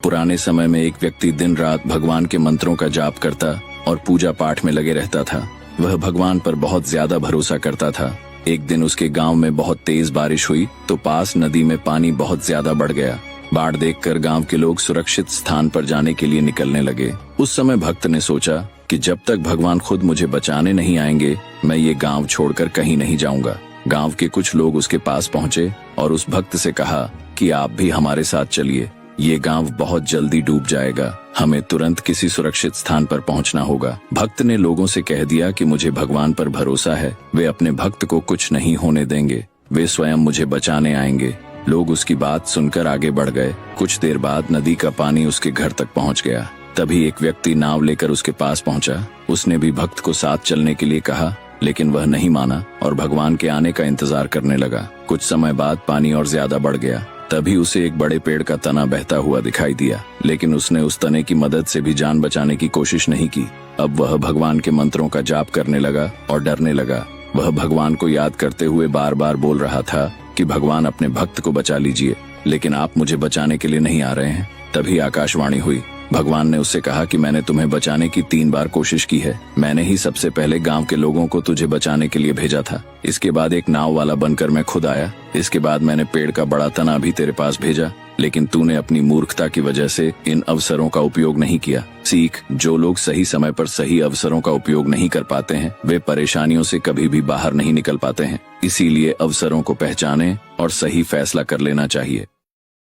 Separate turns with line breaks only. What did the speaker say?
पुराने समय में एक व्यक्ति दिन रात भगवान के मंत्रों का जाप करता और पूजा पाठ में लगे रहता था। वह भगवान पर बहुत ज्यादा भरोसा करता था। एक दिन उसके गांव में बहुत तेज बारिश हुई तो पास नदी में पानी बहुत ज्यादा बढ़ गया। बाढ़ देखकर गांव के लोग सुरक्षित स्थान पर जाने के लिए निकलने लगे। उस समय भक्त ने सोचा कि जब तक भगवान खुद मुझे बचाने नहीं आएंगे, मैं ये गांव छोड़कर कहीं नहीं जाऊंगा। गांव के कुछ लोग उसके पास पहुंचे और उस भक्त से कहा कि आप भी हमारे साथ चलिए, ये गांव बहुत जल्दी डूब जाएगा, हमें तुरंत किसी सुरक्षित स्थान पर पहुंचना होगा। भक्त ने लोगों से कह दिया कि मुझे भगवान पर भरोसा है, वे अपने भक्त को कुछ नहीं होने देंगे, वे स्वयं मुझे बचाने आएंगे। लोग उसकी बात सुनकर आगे बढ़ गए। कुछ देर बाद नदी का पानी उसके घर तक पहुंच गया। तभी एक व्यक्ति नाव लेकर उसके पास पहुंचा। उसने भी भक्त को साथ चलने के लिए कहा, लेकिन वह नहीं माना और भगवान के आने का इंतजार करने लगा। कुछ समय बाद पानी और ज्यादा बढ़ गया। तभी उसे एक बड़े पेड़ का तना बहता हुआ दिखाई दिया, लेकिन उसने उस तने की मदद से भी जान बचाने की कोशिश नहीं की। अब वह भगवान के मंत्रों का जाप करने लगा और डरने लगा। वह भगवान को याद करते हुए बार बार बोल रहा था कि भगवान अपने भक्त को बचा लीजिए, लेकिन आप मुझे बचाने के लिए नहीं आ रहे हैं। तभी आकाशवाणी हुई। भगवान ने उससे कहा कि मैंने तुम्हें बचाने की 3 बार कोशिश की है। मैंने ही सबसे पहले गांव के लोगों को तुझे बचाने के लिए भेजा था। इसके बाद एक नाव वाला बनकर मैं खुद आया। इसके बाद मैंने पेड़ का बड़ा तना भी तेरे पास भेजा, लेकिन तूने अपनी मूर्खता की वजह से इन अवसरों का उपयोग नहीं किया। सीख, जो लोग सही समय पर सही अवसरों का उपयोग नहीं कर पाते हैं, वे परेशानियों से कभी भी बाहर नहीं निकल पाते हैं। इसीलिए अवसरों को पहचानें और सही फैसला कर लेना चाहिए।